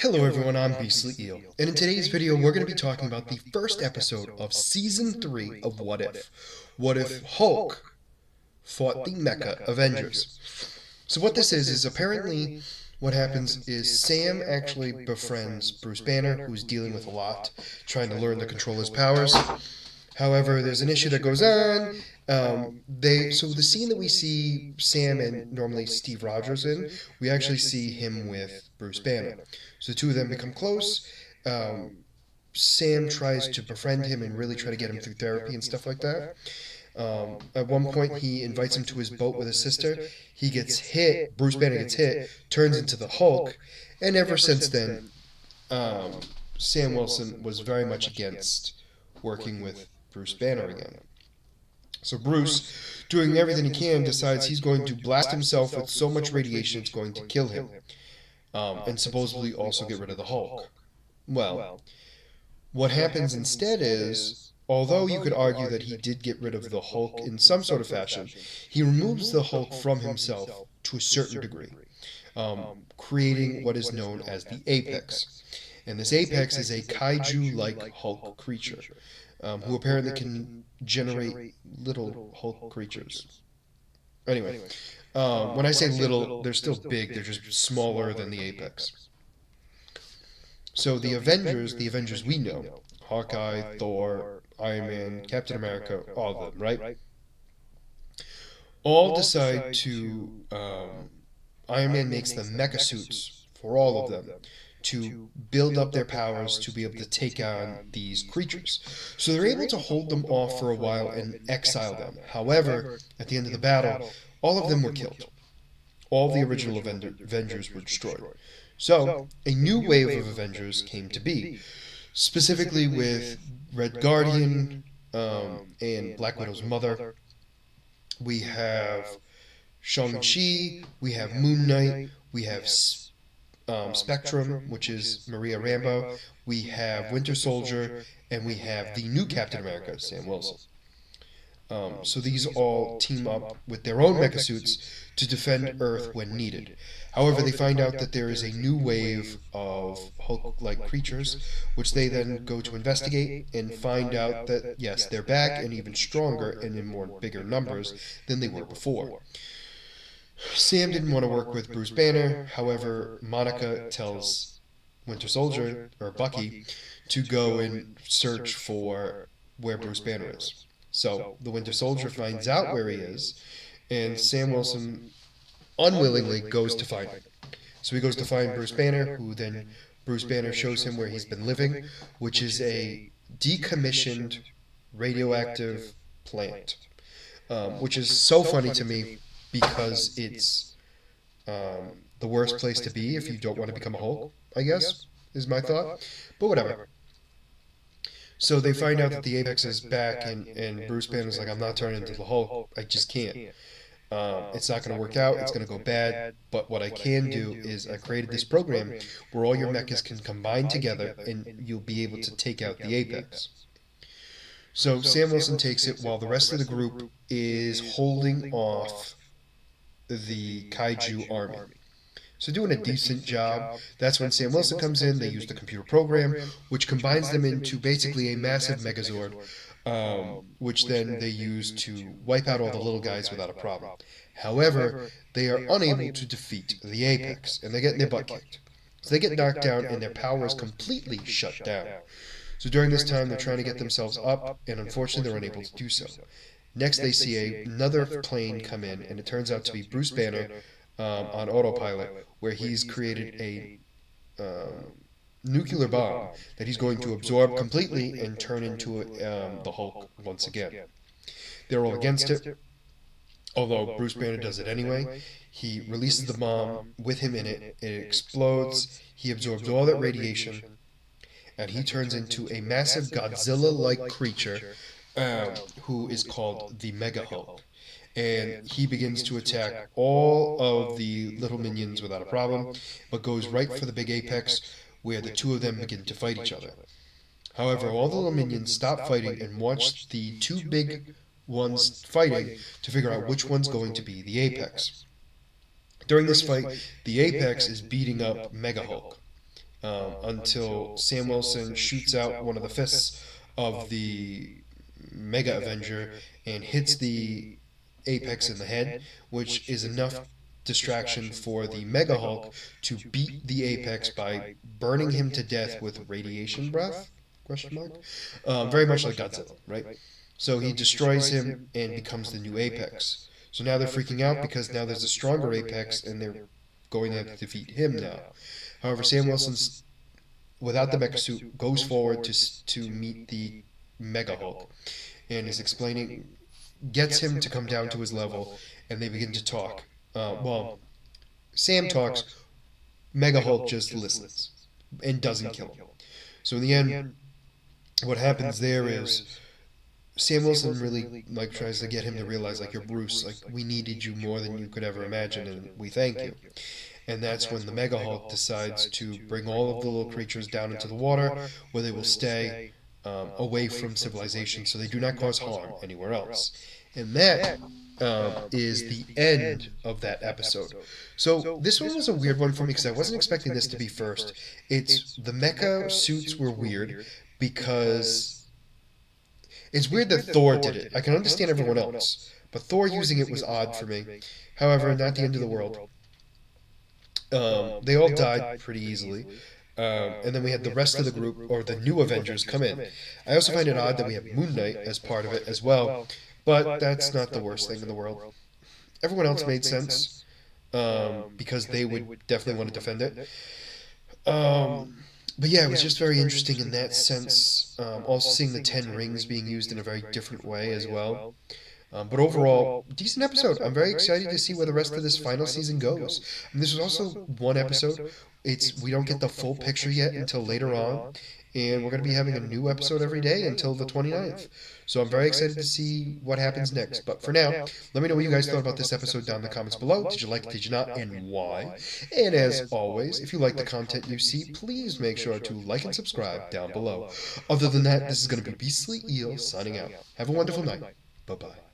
Hello everyone, I'm Beastly Eel, and in today's video we're going to be talking about the first episode of Season 3 of What If. What if Hulk fought the Mecha Avengers? So what this is apparently what happens is Sam actually befriends Bruce Banner, who's dealing with a lot, trying to learn to control his powers. However, there's an issue that goes on. So the scene that we see Sam and normally Steve Rogers in, we actually see him with Bruce Banner. So the two of them become close. Um, Sam tries to befriend him and really try to get him through therapy and stuff like that. At one point, he invites him to his boat with his sister. He gets hit. Bruce Banner gets hit, turns into the Hulk, and ever since then, um, Sam Wilson was very much against working with Bruce Banner again. So Bruce, doing everything he can, decides he's going to blast himself with so much radiation it's going to kill him, and supposedly also get rid of the Hulk. Well, what happens instead is, although you could argue that he did get rid of the Hulk in some sort of fashion, he removes the Hulk from himself to a certain degree, creating what is known as the Apex. And this Apex is a kaiju-like Hulk creature, who apparently can generate little Hulk creatures. Anyway, when I say little, they're still big. They're just smaller than the Apex. So the Avengers we know, Hawkeye, Thor, Iron Man, Captain America, all of them, right? All decide to. Iron Man makes them mecha suits for all of them to build up their powers to be able to take on these creatures. So they're able to hold them off for a while and exile them. However, at the end of the battle, all of them were killed. All the original Avengers were destroyed. So, a new wave of Avengers came to be, specifically with Red Guardian and Black Widow's mother. We have Shang-Chi, we have Moon Knight, we have Spectrum, which is Maria Rambeau, we have Winter Soldier, and we have the new Captain America, Sam Wilson. So these all team up with their own mecha suits to defend Earth when needed. However, they find out that there is a new wave of Hulk-like creatures, which they then go to investigate and find out that, yes, they're back and even stronger and in more bigger numbers than they were before. Sam didn't want to work with Bruce Banner. However, Monica tells Winter Soldier, or Bucky, to go and search for where Bruce Banner is. So the Winter Soldier finds out where he is, and Sam Wilson unwillingly goes to find him. So he goes to find Bruce Banner, who then Bruce Banner shows him where he's been living, which is a decommissioned radioactive plant, which is so funny to me because it's the worst place to be if you don't want to become a Hulk, I guess, is my thought. But whatever. So they find out that the Apex is back, and Bruce Banner's like, I'm not turning into the Hulk. I just can't. It's not going to work out. It's going to go bad. But what I can do is I created this program where all your mechas can combine together, and you'll be able to take out the Apex. So Sam Wilson takes it while the rest of the group is holding off the Kaiju army. So doing a decent job. That's when Sam Wilson comes in. They use the computer program, which combines them into basically a massive Megazord, which then they use to wipe out all the little guys without a problem. However, they are unable to defeat the Apex, and they get their butt kicked. So they get knocked down, and their power is completely shut down. So during this time, they're trying to get themselves up, and unfortunately, they're unable to do so. Next, they see another plane come in, and it turns out to be Bruce Banner on autopilot, where he's created a nuclear bomb that he's going to absorb completely and turn into the Hulk once again. They're all against it, although Bruce Banner does it anyway. He releases the bomb with him in it, it explodes, he absorbs all that radiation, and he turns into a massive Godzilla-like creature who is called the Mega Hulk. And he begins to attack all of the little minions without a problem, but goes right for the big Apex, where the two of them begin to fight each other. However, all the little minions stop fighting and watch the two big ones fighting to figure out which one's going to be the Apex. During this fight, the Apex is beating up Mega Hulk, until Sam Wilson shoots out one of the fists of the Mega Avenger and hits the Apex in the head, which is enough distraction for the Mega Hulk to beat the Apex by burning him to death with radiation breath? Question mark. Very much like Godzilla, right? So he destroys him and becomes the new Apex. So now they're freaking out because now there's a stronger Apex and they're going to have to defeat him now. However, Sam Wilson's without the mecha suit goes forward to meet the Mega Hulk and is explaining, gets him to come down to his level, and they begin to talk. Sam talks, Mega Hulk just listens and doesn't kill him. So in the end, what happens there is Sam Wilson really like tries to get him to realize like you're Bruce, like we needed you more than you could ever imagine, and we thank you. And that's when the Mega Hulk decides to bring all of the little creatures down into the water, where they will stay away from civilization, so they do not cause harm anywhere else. And that is the end of that episode. So this one was a weird one for me because I wasn't expecting this to be first. It's the mecha suits were weird because it's weird that Thor did it. I can understand everyone else, but Thor using it was odd for me. However, not the end of the world. They all died pretty easily. And then we had the rest of the group, or the new Avengers, come in. I also find it odd that we have Moon Knight as part of it as well, but that's not the worst thing in the world. Everyone else made sense because they would definitely want to defend it. But yeah, it was just very interesting in that sense. Also seeing the Ten Rings being used in a very different way as well. But overall, decent episode. I'm very excited to see where the rest of this final season goes. And this was also one episode. We don't get the full picture yet until later on, and we're going to be having a new episode every day until the 29th. So I'm very excited to see what happens next. But for now, let me know what you guys thought about this episode down in the comments below. Did you like it? Did you not? And why? And as always, if you like the content you see, please make sure to like and subscribe down below. Other than that, this is going to be Beastly Eel signing out. Have a wonderful night. Bye-bye.